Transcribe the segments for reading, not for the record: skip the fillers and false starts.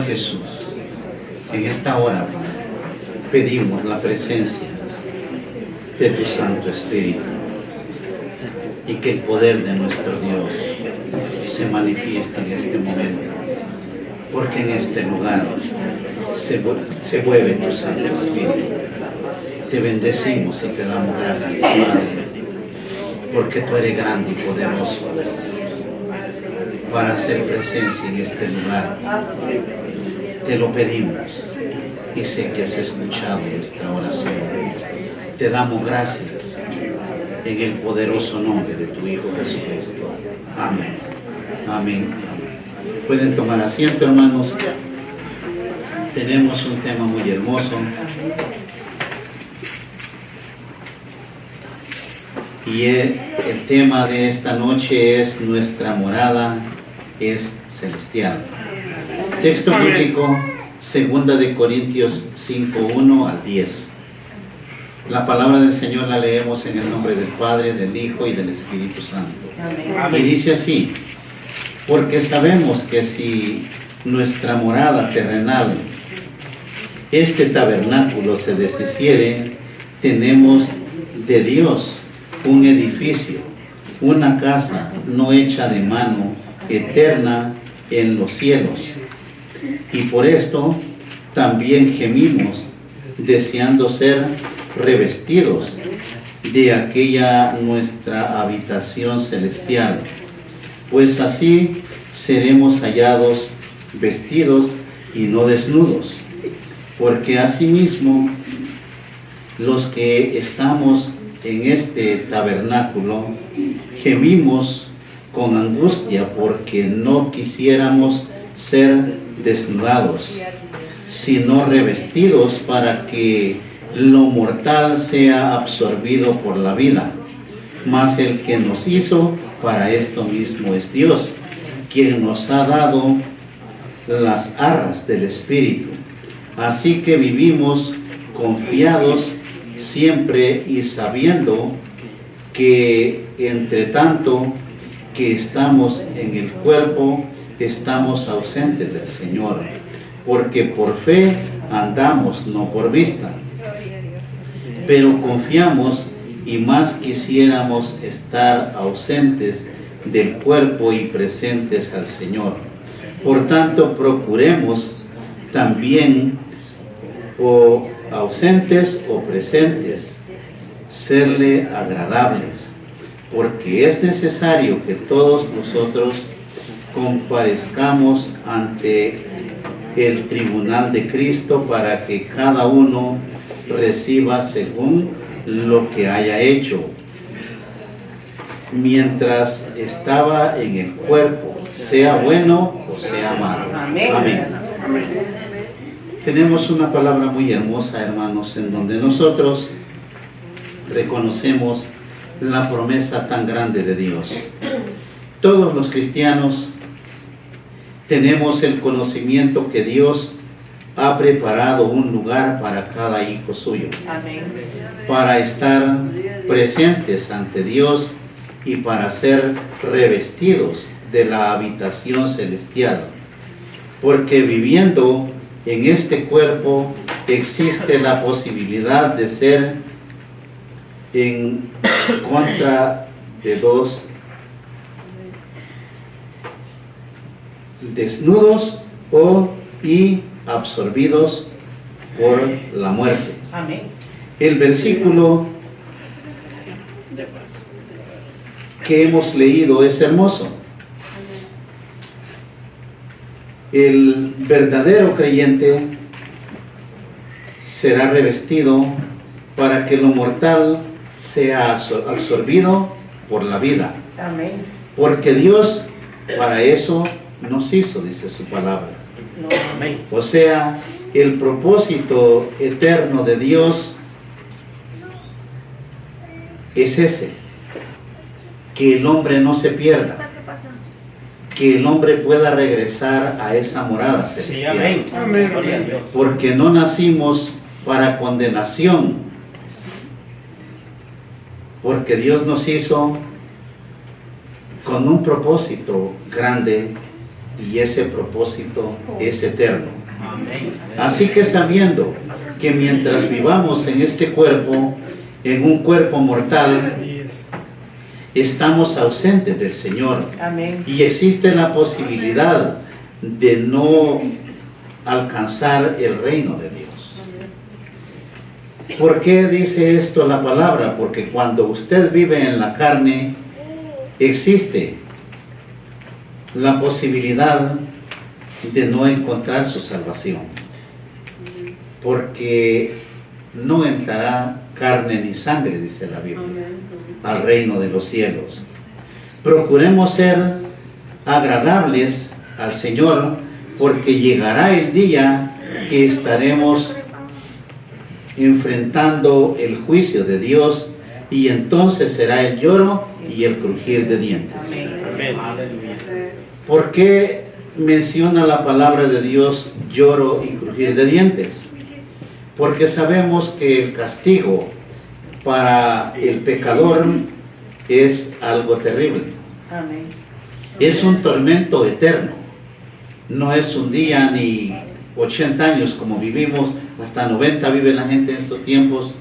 Jesús, en esta hora pedimos la presencia de tu Santo Espíritu y que el poder de nuestro Dios se manifieste en este momento, porque en este lugar se mueve tu Santo Espíritu. Te bendecimos y te damos gracias, Padre, porque tú eres grande y poderoso para hacer presencia en este lugar. Te lo pedimos y sé que has escuchado nuestra oración. Te damos gracias en el poderoso nombre de tu Hijo Jesucristo. Amén. Amén. Pueden tomar asiento, hermanos. Tenemos un tema muy hermoso. Y el tema de esta noche es: nuestra morada es celestial. Texto bíblico, 2 de Corintios 5, 1 al 10. La palabra del Señor la leemos en el nombre del Padre, del Hijo y del Espíritu Santo. Amén. Y dice así: porque sabemos que si nuestra morada terrenal, este tabernáculo, se deshiciere, tenemos de Dios un edificio, una casa no hecha de mano, eterna en los cielos. Y por esto también gemimos, deseando ser revestidos de aquella nuestra habitación celestial, pues así seremos hallados vestidos y no desnudos. Porque asimismo los que estamos en este tabernáculo gemimos con angustia, porque no quisiéramos ser desnudados, sino revestidos, para que lo mortal sea absorbido por la vida. Mas el que nos hizo para esto mismo es Dios, quien nos ha dado las arras del Espíritu. Así que vivimos confiados siempre y sabiendo que entre tanto que estamos en el cuerpo, estamos ausentes del Señor, porque por fe andamos, no por vista. Pero confiamos, y más quisiéramos estar ausentes del cuerpo y presentes al Señor. Por tanto, procuremos también, o ausentes o presentes, serle agradables, porque es necesario que todos nosotros comparezcamos ante el tribunal de Cristo, para que cada uno reciba según lo que haya hecho mientras estaba en el cuerpo, sea bueno o sea malo. Amén. Amén. Tenemos una palabra muy hermosa, hermanos, en donde nosotros reconocemos la promesa tan grande de Dios. Todos los cristianos tenemos el conocimiento que Dios ha preparado un lugar para cada hijo suyo. Amén. Para estar presentes ante Dios y para ser revestidos de la habitación celestial. Porque viviendo en este cuerpo existe la posibilidad de ser en contra de dos: desnudos y absorbidos por la muerte. Amén. El versículo que hemos leído es hermoso. El verdadero creyente será revestido para que lo mortal sea absorbido por la vida. Amén. Porque Dios para eso nos hizo, dice su palabra. Amén. O sea, el propósito eterno de Dios es ese: que el hombre no se pierda, que el hombre pueda regresar a esa morada celestial. Sí, amén. Amén. Porque no nacimos para condenación, porque Dios nos hizo con un propósito grande y ese propósito es eterno. Así que sabiendo que mientras vivamos en este cuerpo, en un cuerpo mortal, estamos ausentes del Señor. Amén. Y existe la posibilidad de no alcanzar el reino de Dios. ¿Por qué dice esto la palabra? Porque cuando usted vive en la carne, existe la posibilidad de no encontrar su salvación. Porque no entrará carne ni sangre, dice la Biblia, al reino de los cielos. Procuremos ser agradables al Señor, porque llegará el día que estaremos enfrentando el juicio de Dios, y entonces será el lloro y el crujir de dientes. ¿Por qué menciona la palabra de Dios lloro y crujir de dientes? Porque sabemos que el castigo para el pecador es algo terrible. Amén. Es un tormento eterno. No es un día ni 80 años como vivimos, hasta 90 vive la gente en estos tiempos.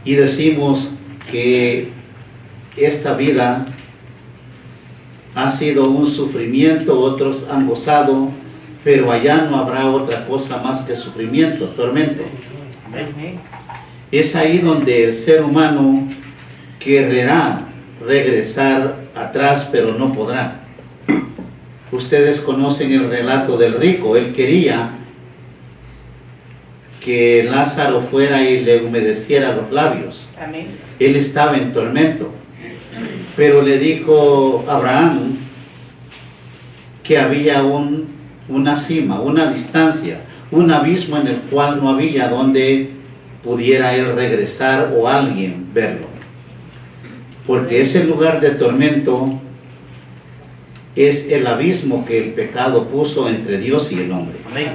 Y decimos que esta vida ha sido un sufrimiento, otros han gozado, pero allá no habrá otra cosa más que sufrimiento, tormento. Amén. Es ahí donde el ser humano querrá regresar atrás, pero no podrá. Ustedes conocen el relato del rico. Él quería que Lázaro fuera y le humedeciera los labios. Amén. Él estaba en tormento, pero le dijo a Abraham que había una cima, una distancia, un abismo en el cual no había donde pudiera él regresar o alguien verlo, porque ese lugar de tormento es el abismo que el pecado puso entre Dios y el hombre. Amén.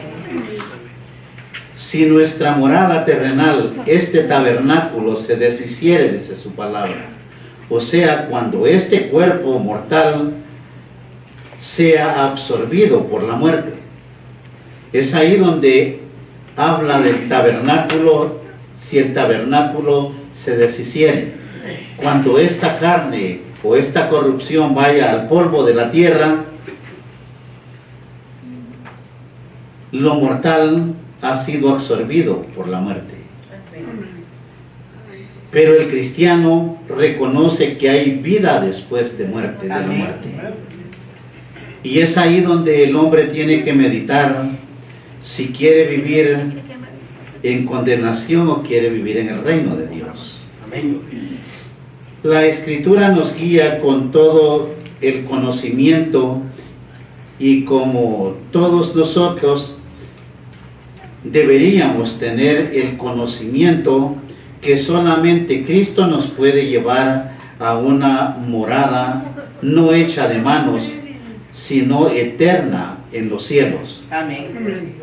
Si nuestra morada terrenal, este tabernáculo, se deshiciere, dice su palabra, o sea, cuando este cuerpo mortal sea absorbido por la muerte, es ahí donde habla del tabernáculo. Si el tabernáculo se deshiciere, cuando esta carne o esta corrupción vaya al polvo de la tierra, lo mortal ha sido absorbido por la muerte. Pero el cristiano reconoce que hay vida después de muerte, de la muerte. Y es ahí donde el hombre tiene que meditar si quiere vivir en condenación o quiere vivir en el reino de Dios. La Escritura nos guía con todo el conocimiento, y como todos nosotros deberíamos tener el conocimiento que solamente Cristo nos puede llevar a una morada no hecha de manos, sino eterna en los cielos. Amén.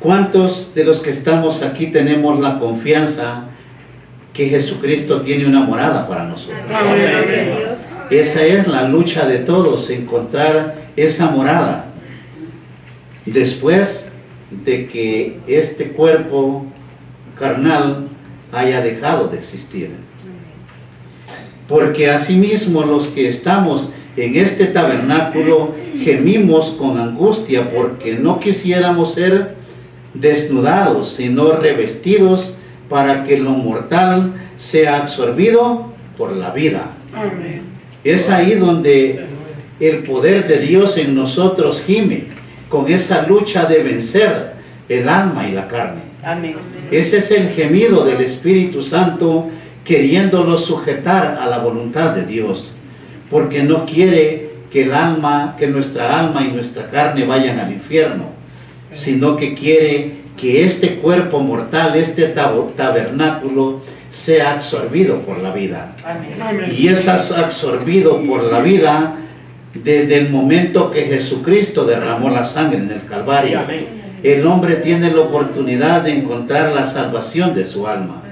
¿Cuántos de los que estamos aquí tenemos la confianza que Jesucristo tiene una morada para nosotros? Esa es la lucha de todos, encontrar esa morada después de que este cuerpo carnal haya dejado de existir. Porque asimismo los que estamos en este tabernáculo gemimos con angustia, porque no quisiéramos ser desnudados, sino revestidos, para que lo mortal sea absorbido por la vida. Amén. Es ahí donde el poder de Dios en nosotros gime, con esa lucha de vencer el alma y la carne. Amén. Ese es el gemido del Espíritu Santo, queriéndolo sujetar a la voluntad de Dios, porque no quiere que el alma, que nuestra alma y nuestra carne vayan al infierno, sino que quiere que este cuerpo mortal, este tabernáculo, sea absorbido por la vida. Amén. Y es absorbido por la vida desde el momento que Jesucristo derramó la sangre en el Calvario. El hombre tiene la oportunidad de encontrar la salvación de su alma.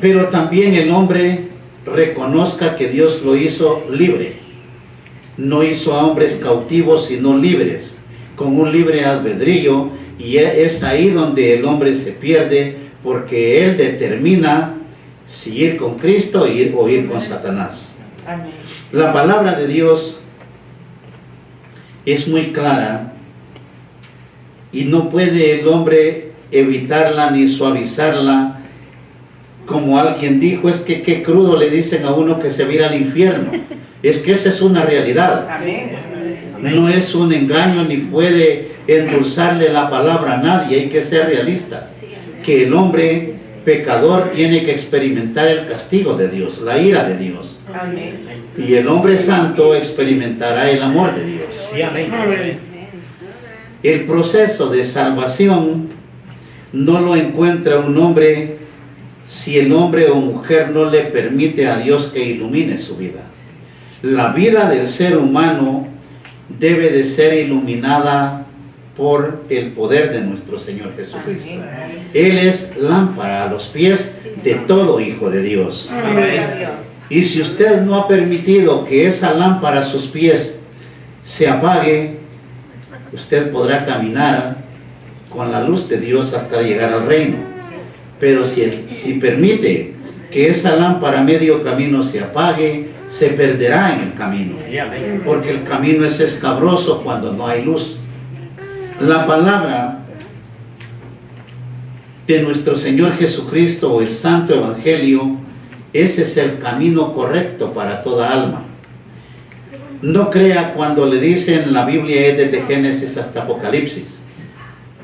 Pero también el hombre reconozca que Dios lo hizo libre. no hizo a hombres cautivos sino libres, con un libre albedrío, y es ahí donde el hombre se pierde, porque él determina si ir con Cristo o ir con Satanás. Amén. La palabra de Dios es muy clara y no puede el hombre evitarla ni suavizarla. Como alguien dijo, es que qué crudo le dicen a uno que se va a ir al infierno. Es que esa es una realidad. Amén. No es un engaño ni puede endulzarle la palabra a nadie. Hay que ser realistas. Que el hombre pecador tiene que experimentar el castigo de Dios, la ira de Dios. Amén. Y el hombre santo experimentará el amor de Dios. Sí, amén. Amén. El proceso de salvación no lo encuentra un hombre si el hombre o mujer no le permite a Dios que ilumine su vida. La vida del ser humano debe de ser iluminada por el poder de nuestro Señor Jesucristo. Él es lámpara a los pies de todo hijo de Dios. Amén. Y si usted no ha permitido que esa lámpara a sus pies se apague, usted podrá caminar con la luz de Dios hasta llegar al reino. Pero si permite que esa lámpara a medio camino se apague, se perderá en el camino. Sí, amén. Porque el camino es escabroso cuando no hay luz. La palabra de nuestro Señor Jesucristo o el Santo Evangelio, ese es el camino correcto para toda alma. No crea cuando le dicen la Biblia es desde Génesis hasta Apocalipsis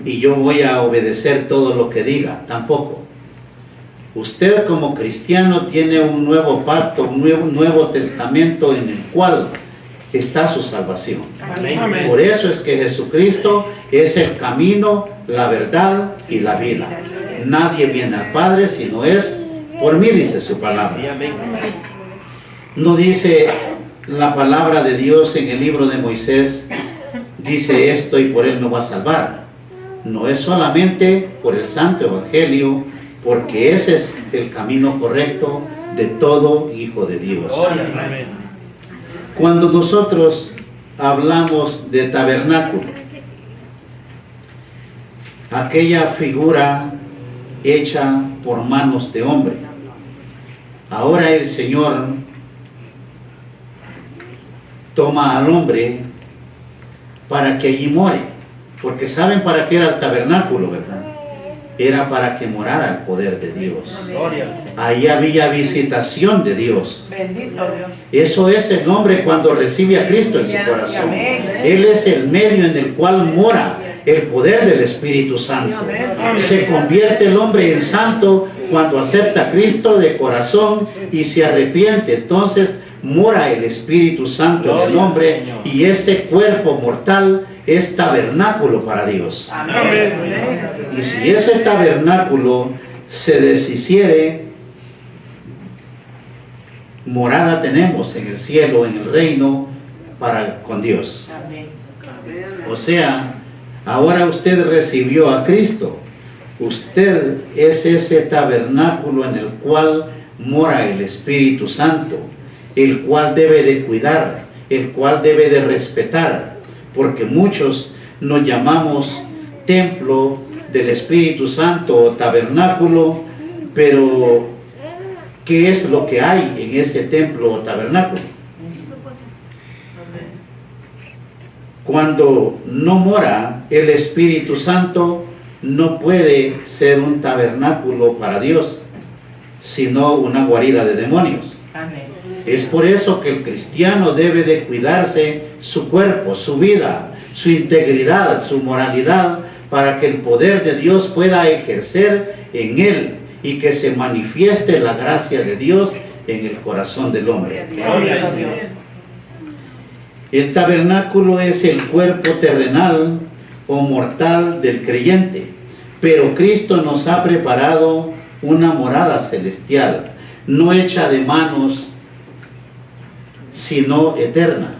y yo voy a obedecer todo lo que diga. Tampoco. Usted como cristiano tiene un nuevo pacto, un nuevo testamento en el cual está su salvación. Amén. Por eso es que Jesucristo es el camino, la verdad y la vida. Nadie viene al Padre si no es por mí, dice su Sí, palabra. amén. No dice la palabra de Dios en el libro de Moisés, dice esto y por él me va a salvar. No es solamente por el Santo Evangelio, porque ese es el camino correcto de todo hijo de Dios. Amén. Cuando nosotros hablamos de tabernáculo, aquella figura hecha por manos de hombre, ahora el Señor toma al hombre para que allí more, porque saben para qué era el tabernáculo, ¿verdad? Era para que morara el poder de Dios. Gloria al Señor. Ahí había visitación de Dios. Bendito Dios. Eso es el hombre cuando recibe a Cristo en su corazón. Él es el medio en el cual mora el poder del Espíritu Santo. Se convierte el hombre en santo cuando acepta a Cristo de corazón y se arrepiente. Entonces mora el Espíritu Santo en el hombre y este cuerpo mortal es tabernáculo para Dios. Amén. Y si ese tabernáculo se deshiciere, morada tenemos en el cielo, en el reino, con Dios. Amén. O sea, ahora usted recibió a Cristo. Usted es ese tabernáculo en el cual mora el Espíritu Santo, el cual debe de cuidar, el cual debe de respetar, porque muchos nos llamamos templo del Espíritu Santo o tabernáculo, pero ¿qué es lo que hay en ese templo o tabernáculo? Cuando no mora el Espíritu Santo, no puede ser un tabernáculo para Dios, sino una guarida de demonios. Amén. Es por eso que el cristiano debe de cuidarse su cuerpo, su vida, su integridad, su moralidad, para que el poder de Dios pueda ejercer en él y que se manifieste la gracia de Dios en el corazón del hombre. Gloria al Señor. El tabernáculo es el cuerpo terrenal o mortal del creyente, pero Cristo nos ha preparado una morada celestial, no hecha de manos, sino eterna.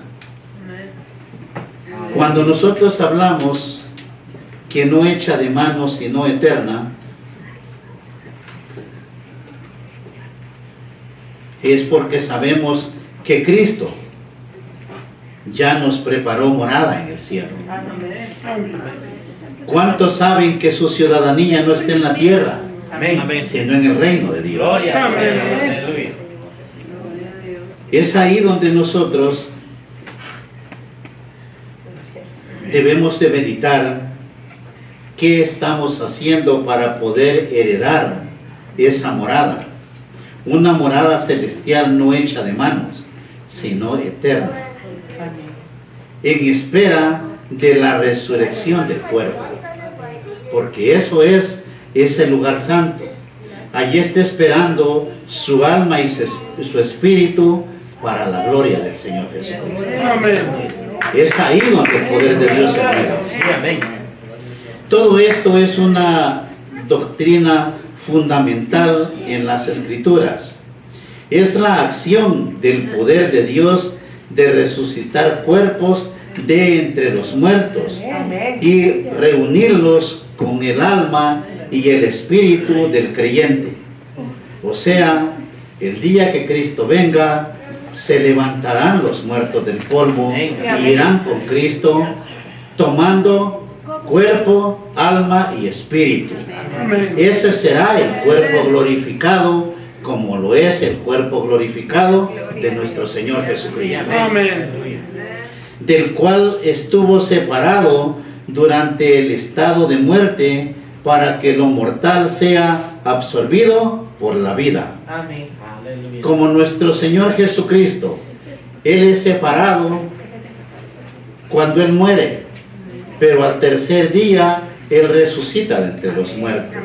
Cuando nosotros hablamos que no hecha de manos, sino eterna, es porque sabemos que Cristo ya nos preparó morada en el cielo. Amén. ¿Cuántos saben que su ciudadanía no está en la tierra, Amén. sino en el reino de Dios? Gloria al Amén. Señor. Aleluya. Es ahí donde nosotros debemos de meditar qué estamos haciendo para poder heredar esa morada. Una morada celestial no hecha de manos, sino eterna, en espera de la resurrección del cuerpo, porque eso es ese lugar santo. Allí está esperando su alma y su espíritu para la gloria del Señor Jesucristo. Amén. Es ahí donde el poder de Dios se mueve. Sí, amén. Todo esto es una doctrina fundamental en las Escrituras. Es la acción del poder de Dios de resucitar cuerpos de entre los muertos y reunirlos con el alma y el espíritu del creyente. O sea, el día que Cristo venga, se levantarán los muertos del polvo y irán con Cristo, tomando cuerpo, alma y espíritu. Amén. Ese será el cuerpo glorificado, como lo es el cuerpo glorificado de nuestro Señor Jesucristo, Amén. del cual estuvo separado durante el estado de muerte para que lo mortal sea absorbido por la vida. Aleluya. Como nuestro Señor Jesucristo, Él es separado cuando Él muere, pero al tercer día Él resucita de entre los muertos.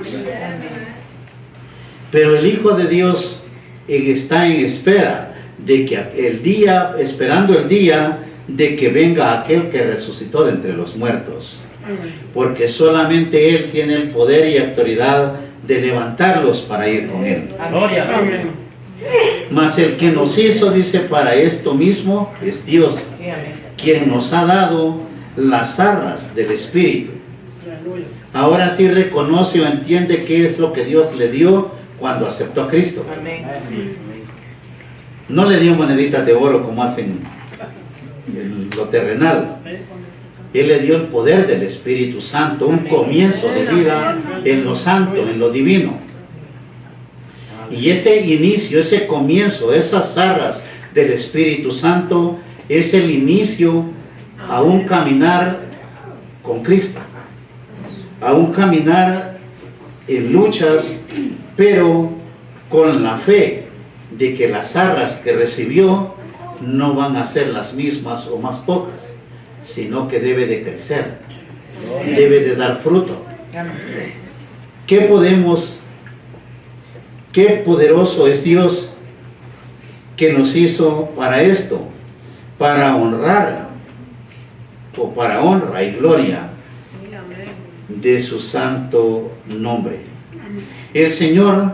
Pero el Hijo de Dios está en espera de que esperando el día de que venga aquel que resucitó de entre los muertos, porque solamente Él tiene el poder y autoridad de levantarlos para ir con Él. Gloria al Señor. Amén. Mas el que nos hizo, dice, para esto mismo es Dios, quien nos ha dado las arras del Espíritu. Ahora sí reconoce o entiende qué es lo que Dios le dio cuando aceptó a Cristo. No le dio moneditas de oro como hacen en lo terrenal. Él le dio el poder del Espíritu Santo, un comienzo de vida en lo santo, en lo divino. Y ese inicio, ese comienzo, esas arras del Espíritu Santo es el inicio a un caminar con Cristo, a un caminar en luchas, pero con la fe de que las arras que recibió no van a ser las mismas o más pocas, sino que debe de crecer, debe de dar fruto. Qué poderoso es Dios que nos hizo para esto, para honrar o para honra y gloria de su santo nombre. El Señor,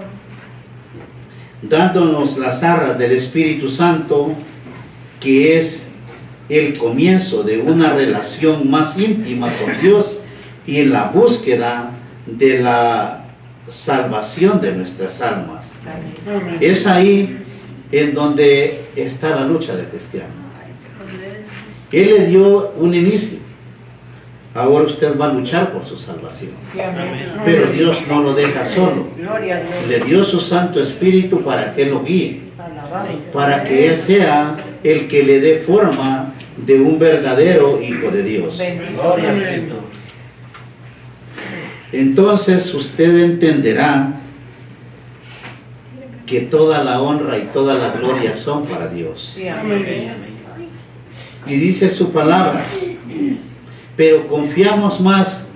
dándonos las arras del Espíritu Santo, que es el comienzo de una relación más íntima con Dios y en la búsqueda de la salvación de nuestras almas. Amén. Es ahí en donde está la lucha del cristiano. Él le dio un inicio. Ahora usted va a luchar por su salvación. Pero Dios no lo deja solo. Le dio su Santo Espíritu para que lo guíe, para que Él sea el que le dé forma de un verdadero Hijo de Dios. Gloria al Señor. Entonces usted entenderá que toda la honra y toda la gloria son para Dios. Y dice su palabra, pero confiamos más,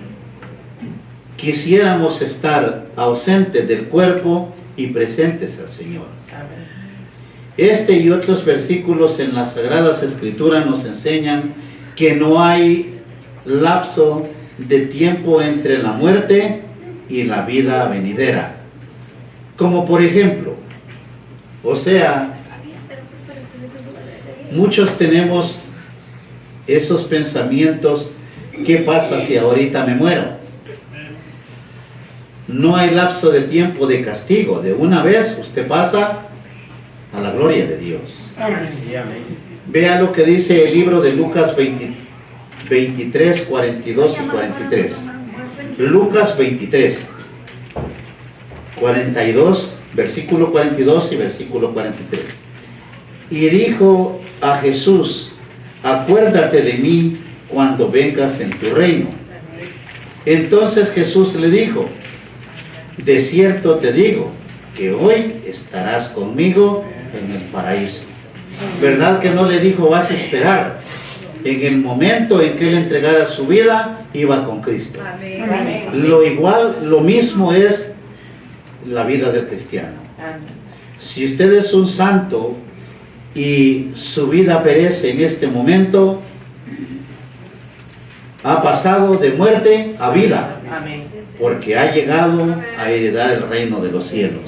quisiéramos estar ausentes del cuerpo y presentes al Señor. Este y otros versículos en las Sagradas Escrituras nos enseñan que no hay lapso de tiempo entre la muerte y la vida venidera. Como por ejemplo, o sea, muchos tenemos esos pensamientos: ¿qué pasa si ahorita me muero? No hay lapso de tiempo de castigo. De una vez usted pasa a la gloria de Dios. Amén. Sí, amén. Vea lo que dice el libro de Lucas 23, 42 y 43. Lucas 23, 42, versículo 42 y versículo 43. Y dijo a Jesús: acuérdate de mí cuando vengas en tu reino. Entonces Jesús le dijo: de cierto te digo que hoy estarás conmigo en el paraíso. ¿Verdad que no le dijo vas a esperar? En el momento en que él entregara su vida, iba con Cristo. Lo mismo es la vida del cristiano. Si usted es un santo y su vida perece en este momento, ha pasado de muerte a vida, porque ha llegado a heredar el reino de los cielos.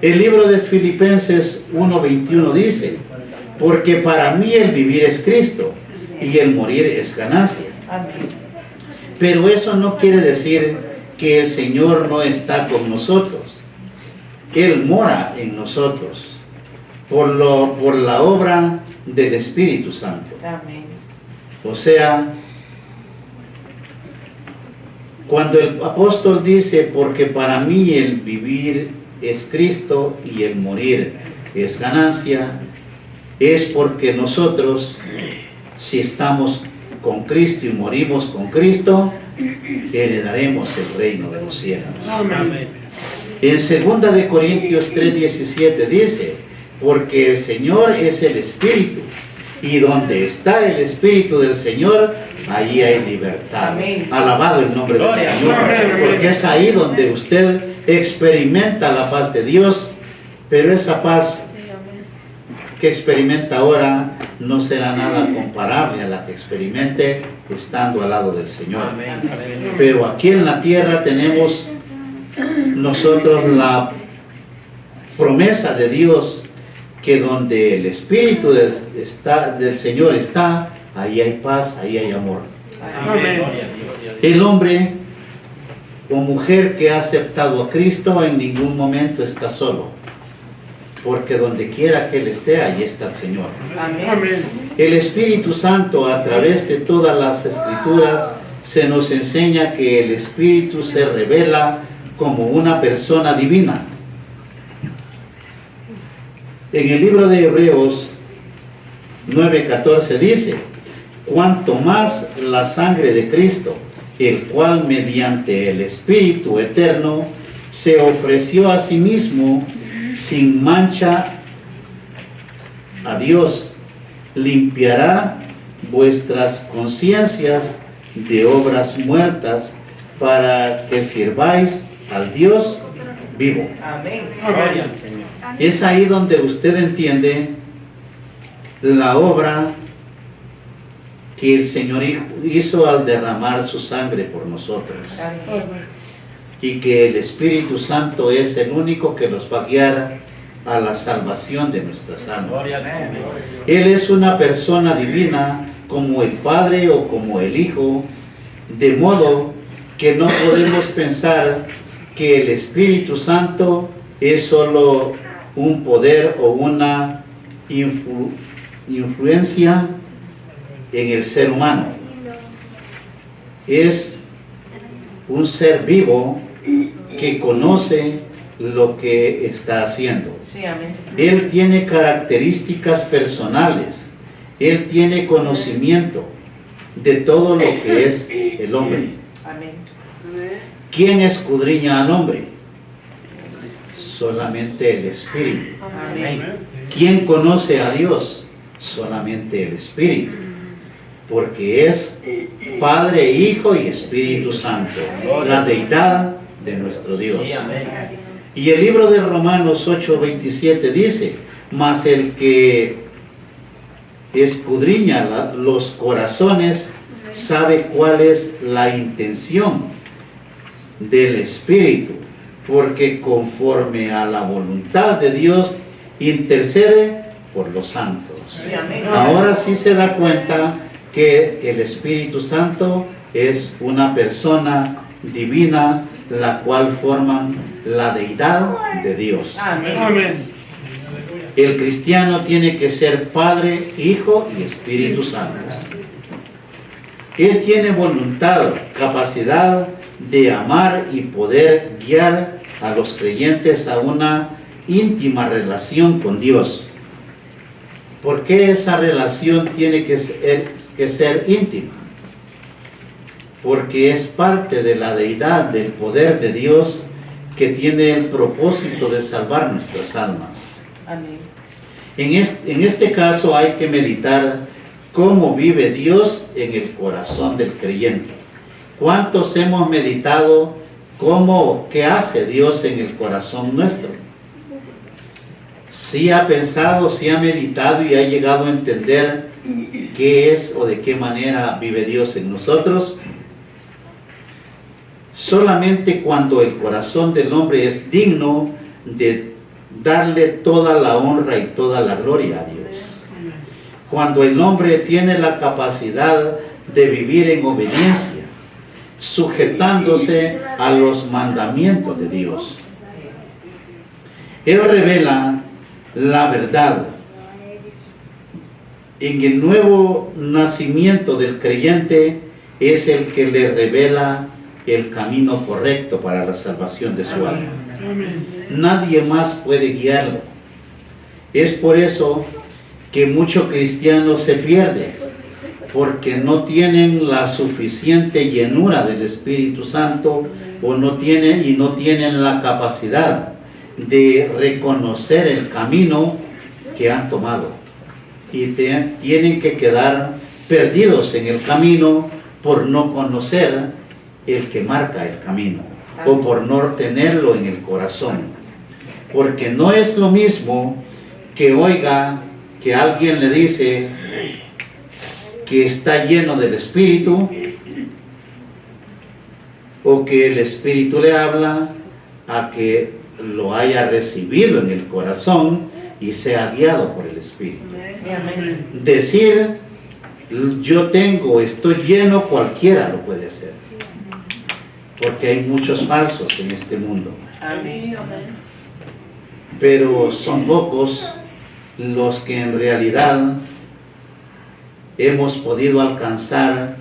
El libro de Filipenses 1:21 dice: porque para mí el vivir es Cristo y el morir es ganancia. Pero eso no quiere decir que el Señor no está con nosotros. Él mora en nosotros por la obra del Espíritu Santo. O sea, cuando el apóstol dice: porque para mí el vivir es Cristo y el morir es ganancia, es porque nosotros, si estamos con Cristo y morimos con Cristo, heredaremos el reino de los cielos. Amén. En 2 de Corintios 3:17 dice: porque el Señor es el Espíritu, y donde está el Espíritu del Señor, allí hay libertad. Amén. Alabado el nombre del Señor, porque es ahí donde usted experimenta la paz de Dios, pero esa paz que experimenta ahora no será nada comparable a la que experimente estando al lado del Señor. Pero aquí en la tierra tenemos nosotros la promesa de Dios, que donde el Espíritu del Señor está, ahí hay paz, ahí hay amor. Amén. El hombre o mujer que ha aceptado a Cristo en ningún momento está solo, porque donde quiera que Él esté, allí está el Señor. Amén. El Espíritu Santo, a través de todas las Escrituras, se nos enseña que el Espíritu se revela como una persona divina. En el libro de Hebreos 9:14 dice: cuanto más la sangre de Cristo, el cual mediante el Espíritu eterno se ofreció a sí mismo sin mancha a Dios, limpiará vuestras conciencias de obras muertas para que sirváis al Dios vivo. Amén. Amén. Es ahí donde usted entiende la obra que el Señor hizo al derramar su sangre por nosotros, y que el Espíritu Santo es el único que nos va a guiar a la salvación de nuestras almas. Él es una persona divina, como el Padre o como el Hijo, de modo que no podemos pensar que el Espíritu Santo es solo un poder o una influencia en el ser humano. Es un ser vivo que conoce lo que está haciendo. Él tiene características personales. Él tiene conocimiento de todo lo que es el hombre. ¿Quién escudriña al hombre? Solamente el Espíritu. ¿Quién conoce a Dios? Solamente el Espíritu. Porque es Padre, Hijo y Espíritu Santo, la deidad de nuestro Dios. Y el libro de Romanos 8:27 dice: mas el que escudriña los corazones sabe cuál es la intención del Espíritu, porque conforme a la voluntad de Dios intercede por los santos. Ahora sí se da cuenta que el Espíritu Santo es una persona divina, la cual forman la deidad de Dios. Amén. El cristiano tiene que ser Padre, Hijo y Espíritu Santo. Él tiene voluntad, capacidad de amar y poder guiar a los creyentes a una íntima relación con Dios. ¿Por qué esa relación tiene que ser íntima? Porque es parte de la deidad, del poder de Dios, que tiene el propósito de salvar nuestras almas. Amén. En este caso hay que meditar cómo vive Dios en el corazón del creyente. ¿Cuántos hemos meditado qué hace Dios en el corazón nuestro? ¿Sí ha pensado, sí ha meditado y ha llegado a entender qué es o de qué manera vive Dios en nosotros? Solamente cuando el corazón del hombre es digno de darle toda la honra y toda la gloria a Dios. Cuando el hombre tiene la capacidad de vivir en obediencia, sujetándose a los mandamientos de Dios. Él revela la verdad. En el nuevo nacimiento del creyente es el que le revela el camino correcto para la salvación de su alma. Nadie más puede guiarlo. Es por eso que muchos cristianos se pierden, porque no tienen la suficiente llenura del Espíritu Santo no tienen la capacidad de reconocer el camino que han tomado. Y tienen que quedar perdidos en el camino por no conocer el que marca el camino o por no tenerlo en el corazón. Porque no es lo mismo que oiga que alguien le dice que está lleno del Espíritu o que el Espíritu le habla a que lo haya recibido en el corazón y sea guiado por el Espíritu. Decir estoy lleno, cualquiera lo puede hacer, porque hay muchos falsos en este mundo. Pero son pocos los que en realidad hemos podido alcanzar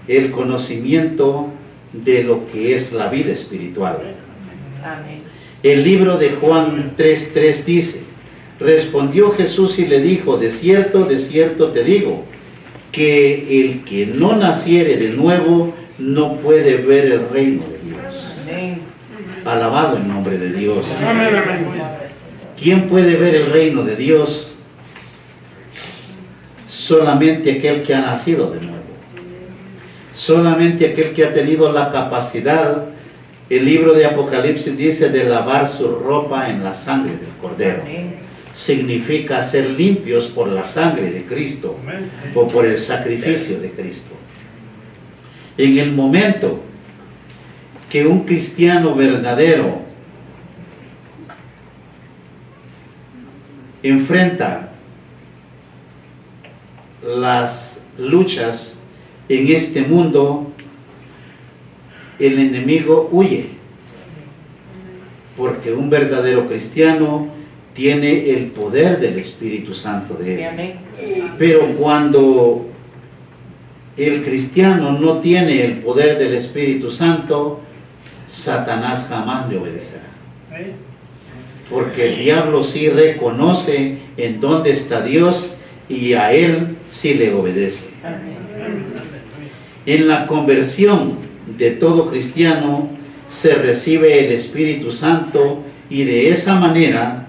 el conocimiento de lo que es la vida espiritual. El libro de Juan 3:3 dice: respondió Jesús y le dijo, de cierto te digo, que el que no naciere de nuevo no puede ver el reino de Dios. Alabado el nombre de Dios. ¿Quién puede ver el reino de Dios? Solamente aquel que ha nacido de nuevo. Solamente aquel que ha tenido la capacidad. El libro de Apocalipsis dice de lavar su ropa en la sangre del Cordero. Significa ser limpios por la sangre de Cristo o por el sacrificio de Cristo. En el momento que un cristiano verdadero enfrenta las luchas en este mundo, el enemigo huye, porque un verdadero cristiano tiene el poder del Espíritu Santo de él. Pero cuando el cristiano no tiene el poder del Espíritu Santo, Satanás jamás le obedecerá. Porque el diablo sí reconoce en dónde está Dios y a él sí le obedece. En la conversión de todo cristiano se recibe el Espíritu Santo y de esa manera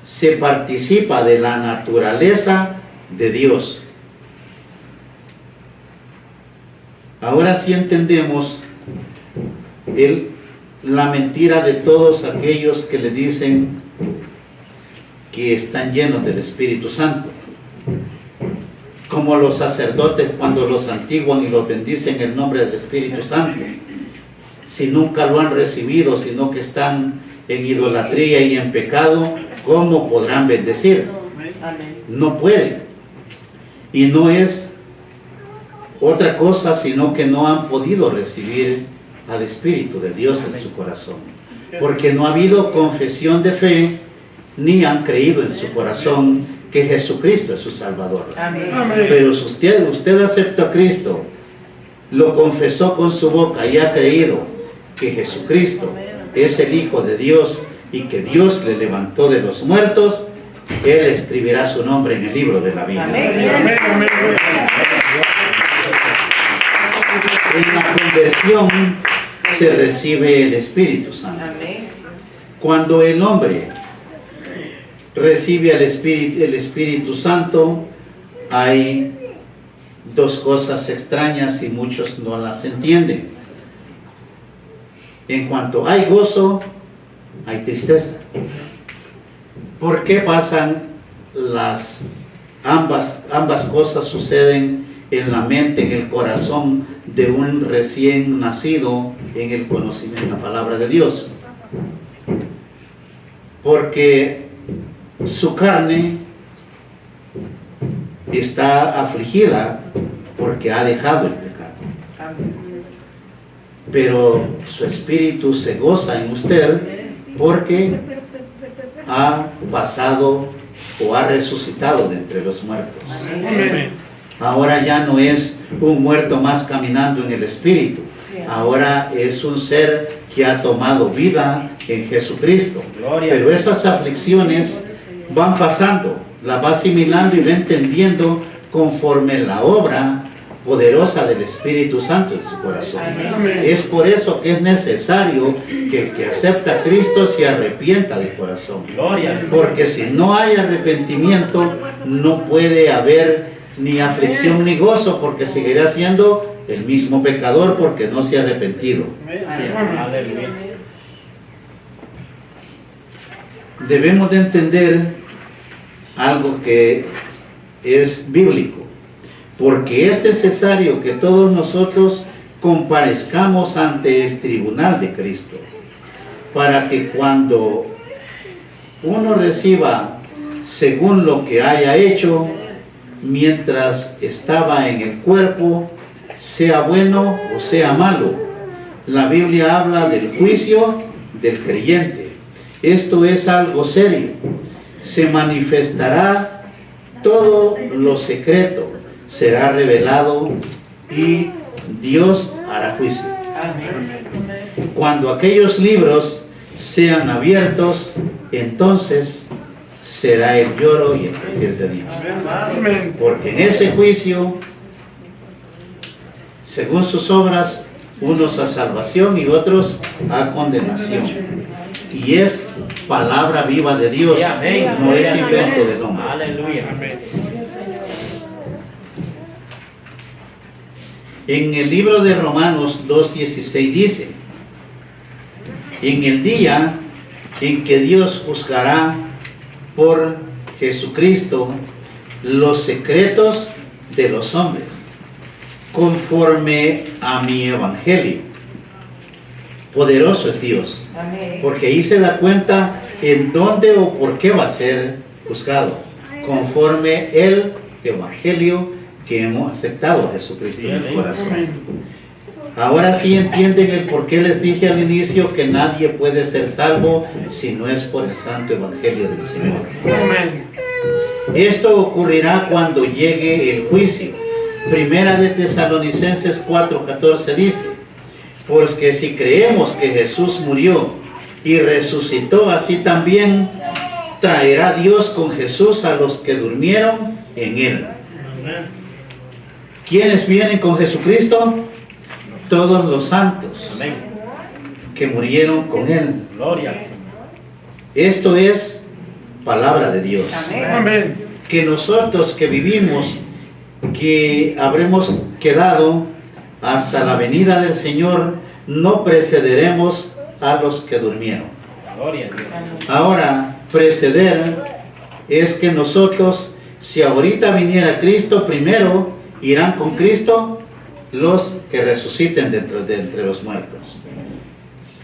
se participa de la naturaleza de Dios. Ahora sí entendemos la mentira de todos aquellos que le dicen que están llenos del Espíritu Santo. Como los sacerdotes cuando los santiguan y los bendicen en el nombre del Espíritu Santo. Si nunca lo han recibido, sino que están en idolatría y en pecado, ¿cómo podrán bendecir? No pueden. Y no es otra cosa, sino que no han podido recibir al Espíritu de Dios en su corazón. Porque no ha habido confesión de fe, ni han creído en su corazón que Jesucristo es su Salvador. Amén. Amén. Pero si usted aceptó a Cristo, lo confesó con su boca y ha creído que Jesucristo es el Hijo de Dios y que Dios le levantó de los muertos, Él escribirá su nombre en el libro de la vida. Amén. Amén. Amén. En la conversión se recibe el Espíritu Santo. Amén. Cuando el hombre recibe el Espíritu Santo, hay dos cosas extrañas y muchos no las entienden. En cuanto hay gozo, hay tristeza. ¿Por qué pasan ambas cosas suceden en la mente, en el corazón de un recién nacido en el conocimiento de la palabra de Dios? Porque su carne está afligida porque ha dejado el pecado. Pero su espíritu se goza en usted porque ha pasado o ha resucitado de entre los muertos. Amén. Ahora ya no es un muerto más caminando en el espíritu. Ahora es un ser que ha tomado vida en Jesucristo. Pero esas aflicciones van pasando, las va asimilando y va entendiendo conforme la obra poderosa del Espíritu Santo en su corazón. Amén. Es por eso que es necesario que el que acepta a Cristo se arrepienta de corazón. Porque si no hay arrepentimiento, no puede haber ni aflicción ni gozo, porque seguirá siendo el mismo pecador porque no se ha arrepentido. Aleluya. Debemos de entender algo que es bíblico, porque es necesario que todos nosotros comparezcamos ante el tribunal de Cristo, para que cuando uno reciba según lo que haya hecho mientras estaba en el cuerpo, sea bueno o sea malo. La Biblia habla del juicio del creyente. Esto es algo serio. Se manifestará todo lo secreto, será revelado y Dios hará juicio. Cuando aquellos libros sean abiertos, entonces será el lloro y el gemir de Dios. Amén. Porque en ese juicio, según sus obras, unos a salvación y otros a condenación. Y es palabra viva de Dios, no es invento del hombre. Aleluya. En el libro de Romanos 2:16 dice: en el día en que Dios juzgará por Jesucristo los secretos de los hombres, conforme a mi evangelio. Poderoso es Dios, porque ahí se da cuenta en dónde o por qué va a ser juzgado, conforme el evangelio que hemos aceptado a Jesucristo en el corazón. Ahora sí entienden el por qué les dije al inicio que nadie puede ser salvo si no es por el santo evangelio del Señor. Amén. Esto ocurrirá cuando llegue el juicio. Primera de Tesalonicenses 4:14 dice: porque si creemos que Jesús murió y resucitó, así también traerá Dios con Jesús a los que durmieron en Él. ¿Quiénes vienen con Jesucristo? Todos los santos que murieron con Él. Gloria. Esto es palabra de Dios. Amén. Que nosotros que vivimos, que habremos quedado hasta la venida del Señor, no precederemos a los que durmieron. Gloria a Dios. Ahora, preceder es que nosotros, si ahorita viniera Cristo, primero irán con Cristo los que resuciten de entre los muertos.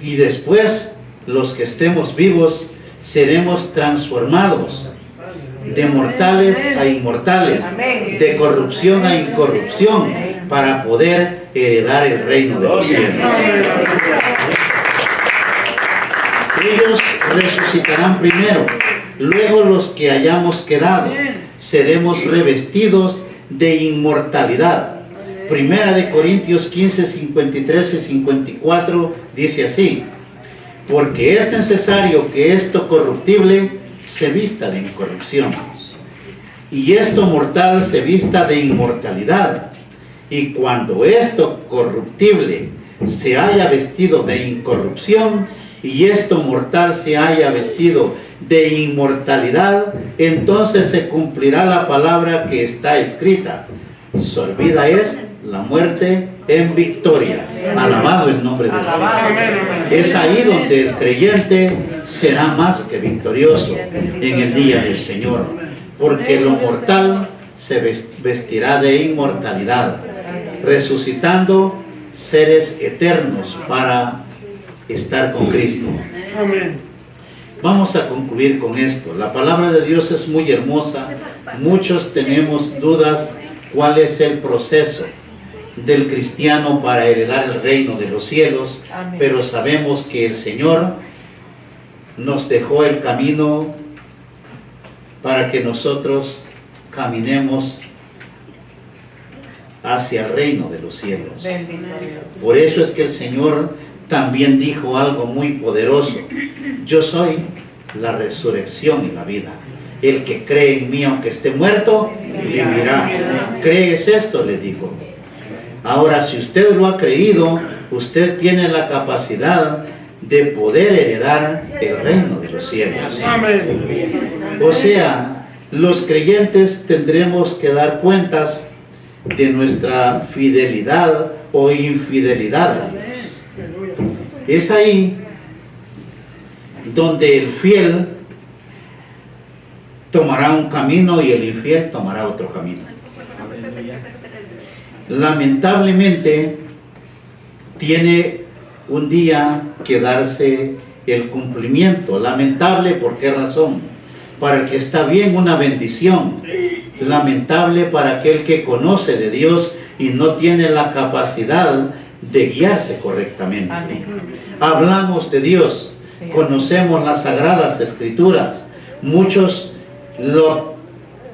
Y después, los que estemos vivos, seremos transformados de mortales a inmortales, de corrupción a incorrupción, para poder heredar el reino de los cielos. Ellos resucitarán primero, Luego los que hayamos quedado seremos revestidos de inmortalidad. Primera de Corintios 15, 53 y 54 dice así: porque es necesario que esto corruptible se vista de incorrupción, y esto mortal se vista de inmortalidad. Y cuando esto corruptible se haya vestido de incorrupción, y esto mortal se haya vestido de inmortalidad, entonces se cumplirá la palabra que está escrita: sorbida es la muerte en victoria. Alabado el nombre de Dios. Es ahí donde el creyente será más que victorioso en el día del Señor, porque lo mortal se vestirá de inmortalidad, resucitando seres eternos para estar con Cristo. Amén. Vamos a concluir con esto. La palabra de Dios es muy hermosa. Muchos tenemos dudas cuál es el proceso del cristiano para heredar el reino de los cielos. Amén. Pero sabemos que el Señor nos dejó el camino para que nosotros caminemos hacia el reino de los cielos. Bendito Dios. Por eso es que el Señor también dijo algo muy poderoso: yo soy la resurrección y la vida. El que cree en mí, aunque esté muerto, vivirá. ¿Crees esto?, le dijo. Ahora, si usted lo ha creído, usted tiene la capacidad de poder heredar el reino de los cielos. Amén. O sea, los creyentes tendremos que dar cuentas de nuestra fidelidad o infidelidad a Dios. Es ahí donde el fiel tomará un camino y el infiel tomará otro camino. Lamentablemente, tiene un día que darse el cumplimiento. Lamentable, ¿por qué razón? Para el que está bien, una bendición. Lamentable para aquel que conoce de Dios y no tiene la capacidad de guiarse correctamente. Amén. Hablamos de Dios, Sí. conocemos las sagradas escrituras. Muchos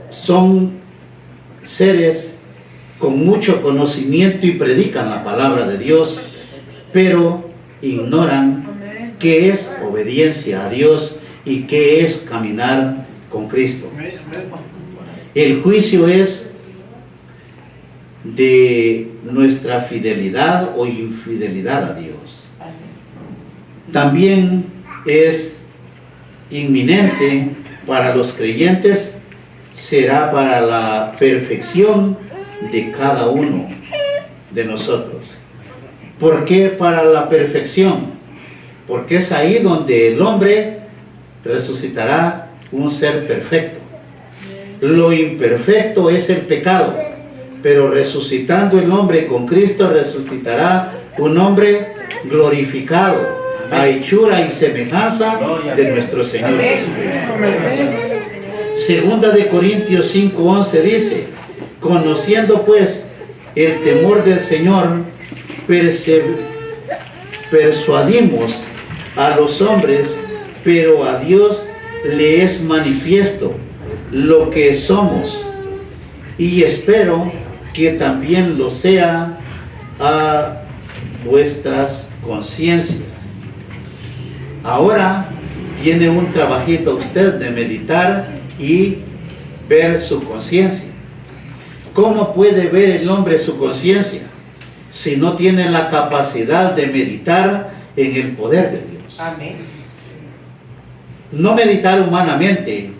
son seres con mucho conocimiento y predican la palabra de Dios, pero ignoran qué es obediencia a Dios y qué es caminar con Cristo. El juicio es de nuestra fidelidad o infidelidad a Dios. También es inminente para los creyentes, será para la perfección de cada uno de nosotros. ¿Por qué para la perfección? Porque es ahí donde el hombre resucitará un ser perfecto. Lo imperfecto es el pecado, pero resucitando el hombre con Cristo, resucitará un hombre glorificado, a hechura y semejanza de nuestro Señor Jesucristo. Segunda de Corintios 5:11 dice: conociendo pues el temor del Señor, persuadimos a los hombres, pero a Dios le es manifiesto lo que somos, y espero que también lo sea a vuestras conciencias. Ahora tiene un trabajito usted de meditar y ver su conciencia. ¿Cómo puede ver el hombre su conciencia si no tiene la capacidad de meditar en el poder de Dios? Amén. No meditar humanamente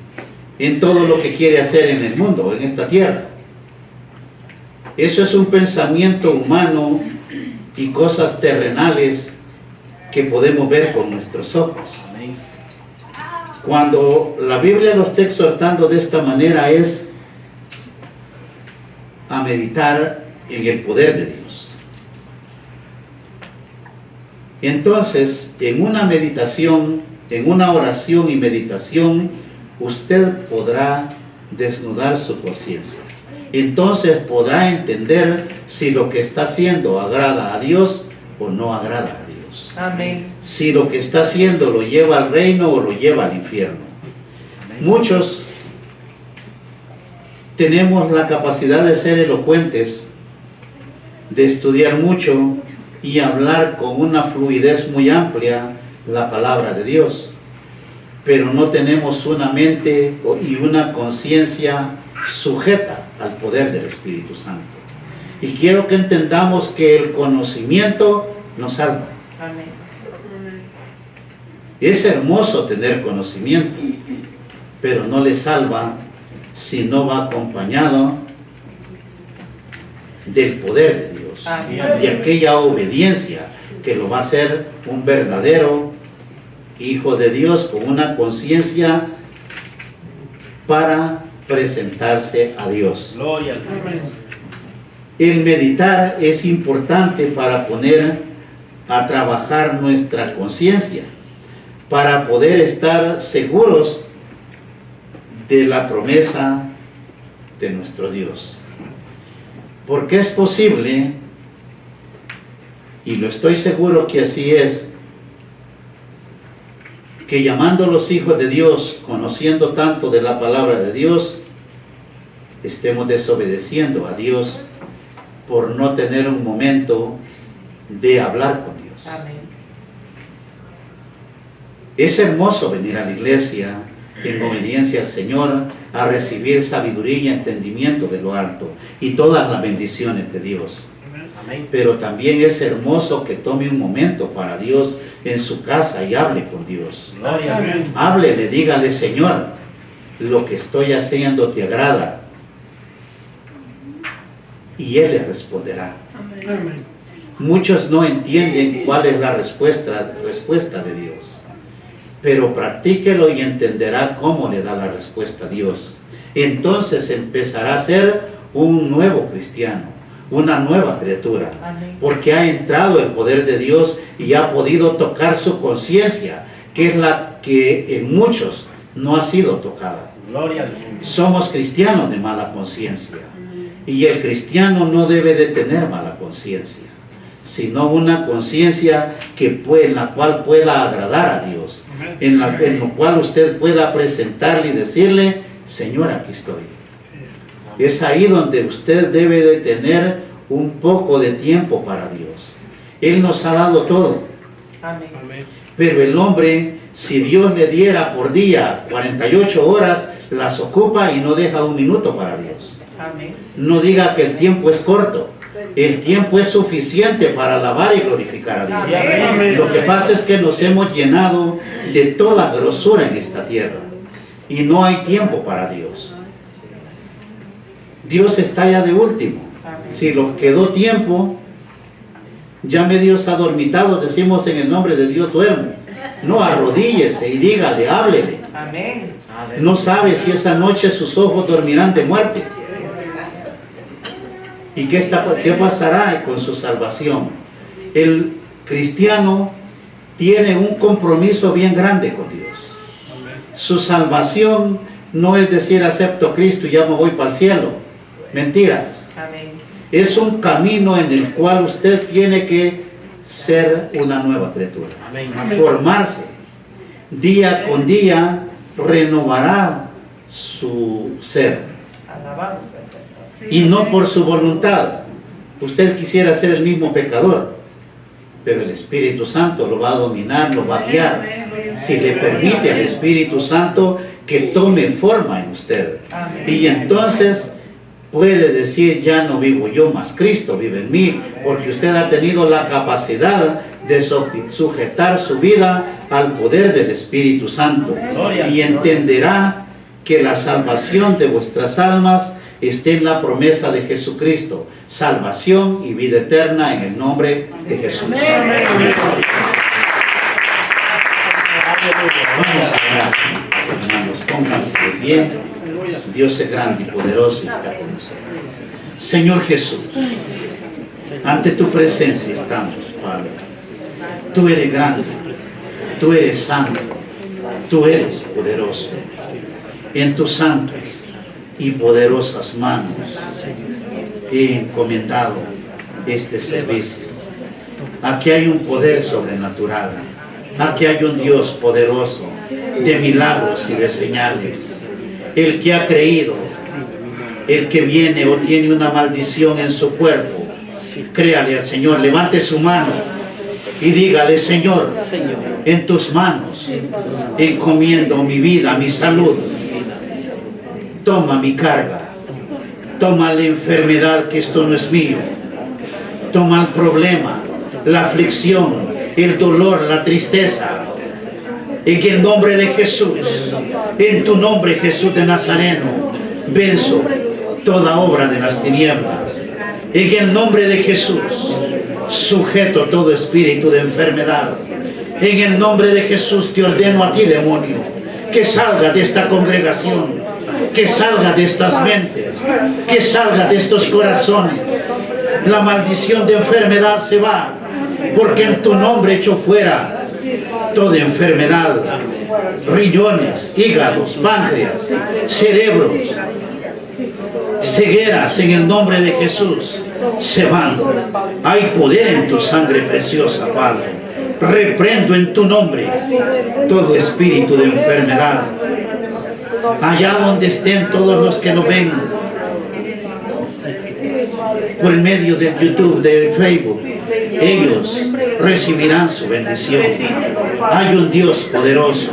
en todo lo que quiere hacer en el mundo, en esta tierra. Eso es un pensamiento humano y cosas terrenales que podemos ver con nuestros ojos. Cuando la Biblia lo está exhortando de esta manera es a meditar en el poder de Dios. Entonces, en una meditación, en una oración y meditación, usted podrá desnudar su conciencia. Entonces podrá entender si lo que está haciendo agrada a Dios o no agrada a Dios. Amén. Si lo que está haciendo lo lleva al reino o lo lleva al infierno. Muchos tenemos la capacidad de ser elocuentes, de estudiar mucho y hablar con una fluidez muy amplia la palabra de Dios, pero no tenemos una mente y una conciencia sujeta al poder del Espíritu Santo. Y quiero que entendamos que el conocimiento nos salva. Amén. Es hermoso tener conocimiento, pero no le salva si no va acompañado del poder de Dios, de aquella obediencia que lo va a hacer un verdadero hijo de Dios con una conciencia para presentarse a Dios. Gloria al Señor. El meditar es importante para poner a trabajar nuestra conciencia, para poder estar seguros de la promesa de nuestro Dios. Porque es posible, y lo estoy seguro que así es, que llamando a los hijos de Dios, conociendo tanto de la palabra de Dios, estemos desobedeciendo a Dios por no tener un momento de hablar con Dios. Amén. Es hermoso venir a la iglesia en obediencia al Señor, a recibir sabiduría y entendimiento de lo alto y todas las bendiciones de Dios. Amén. Pero también es hermoso que tome un momento para Dios en su casa y hable con Dios. Gloria al Señor. Háblele, dígale: Señor, lo que estoy haciendo te agrada. Y Él le responderá. Amén. Muchos no entienden cuál es la respuesta de Dios, pero practíquelo y entenderá cómo le da la respuesta a Dios. Entonces empezará a ser un nuevo cristiano, una nueva criatura, Amén. porque ha entrado el poder de Dios y ha podido tocar su conciencia, que es la que en muchos no ha sido tocada. Gloria al Señor. Somos cristianos de mala conciencia, y el cristiano no debe de tener mala conciencia, sino una conciencia en la cual pueda agradar a Dios, en lo cual usted pueda presentarle y decirle: Señor, aquí estoy. Es ahí donde usted debe de tener un poco de tiempo para Dios. Él nos ha dado todo, Amén. Amén. pero el hombre, si Dios le diera por día 48 horas, las ocupa y no deja un minuto para Dios. Amén. No diga que el tiempo es corto. El tiempo es suficiente para alabar y glorificar a Dios. Amén. Lo que pasa es que nos hemos llenado de toda grosura en esta tierra y no hay tiempo para Dios. Dios está ya de último. Si nos quedó tiempo, ya medios adormitados decimos: en el nombre de Dios duermo. No, arrodíllese y dígale, háblele. Amén. No sabe si esa noche sus ojos dormirán de muerte. ¿Y qué pasará con su salvación? El cristiano tiene un compromiso bien grande con Dios. Su salvación no es decir: acepto a Cristo y ya me voy para el cielo. Mentiras. Amén. Es un camino en el cual usted tiene que ser una nueva criatura. Amén. Formarse. Día con día renovará su ser. Alabado sea el Señor. Y no por su voluntad. Usted quisiera ser el mismo pecador, pero el Espíritu Santo lo va a dominar, lo va a guiar. Si le permite al Espíritu Santo que tome forma en usted. Amén. Y entonces puede decir: ya no vivo yo, mas Cristo vive en mí, porque usted ha tenido la capacidad de sujetar su vida al poder del Espíritu Santo. Y entenderá que la salvación de vuestras almas está en la promesa de Jesucristo: salvación y vida eterna en el nombre de Jesús. Amén. Vamos a orar, hermanos, pónganse de pie. Dios es grande y poderoso y está con nosotros. Señor Jesús, ante tu presencia estamos, Padre. Tú eres grande, tú eres santo, tú eres poderoso. En tus santas y poderosas manos he encomendado este servicio. Aquí hay un poder sobrenatural. Aquí hay un Dios poderoso de milagros y de señales. El que ha creído, el que viene o tiene una maldición en su cuerpo, créale al Señor, levante su mano y dígale: Señor, en tus manos encomiendo mi vida, mi salud. Toma mi carga, toma la enfermedad, que esto no es mío. Toma el problema, la aflicción, el dolor, la tristeza. En el nombre de Jesús, en tu nombre, Jesús de Nazareno, venzo toda obra de las tinieblas. En el nombre de Jesús, sujeto todo espíritu de enfermedad. En el nombre de Jesús te ordeno a ti, demonio, que salga de esta congregación, que salga de estas mentes, que salga de estos corazones. La maldición de enfermedad se va, porque en tu nombre echo fuera toda enfermedad, riñones, hígados, páncreas, cerebros, cegueras, en el nombre de Jesús se van. Hay poder en tu sangre preciosa, Padre. Reprendo en tu nombre todo espíritu de enfermedad. Allá donde estén todos los que lo ven por el medio del YouTube, de Facebook, ellos recibirán su bendición. Hay un Dios poderoso,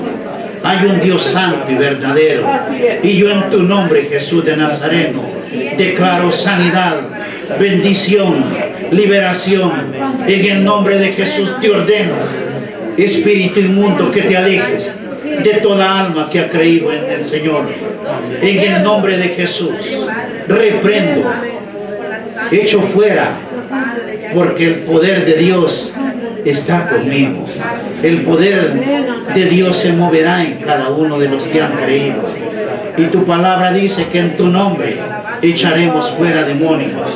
hay un Dios santo y verdadero, y yo en tu nombre, Jesús de Nazareno, declaro sanidad, bendición, liberación. En el nombre de Jesús te ordeno, espíritu inmundo, que te alejes de toda alma que ha creído en el Señor. En el nombre de Jesús reprendo, echo fuera, porque el poder de Dios está conmigo. El poder de Dios se moverá en cada uno de los que han creído. Y tu palabra dice que en tu nombre echaremos fuera demonios.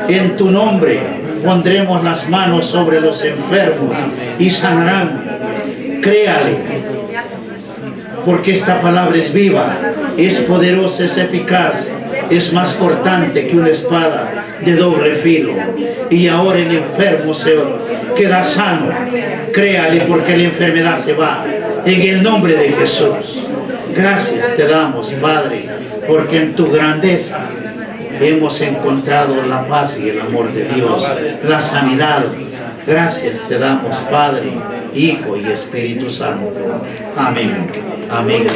En tu nombre pondremos las manos sobre los enfermos y sanarán. Créale, porque esta palabra es viva, es poderosa, es eficaz, es más cortante que una espada de doble filo. Y ahora el enfermo se queda sano. Créale, porque la enfermedad se va. En el nombre de Jesús. Gracias te damos, Padre, porque en tu grandeza hemos encontrado la paz y el amor de Dios, la sanidad. Gracias te damos, Padre, Hijo y Espíritu Santo. Amén. Amén.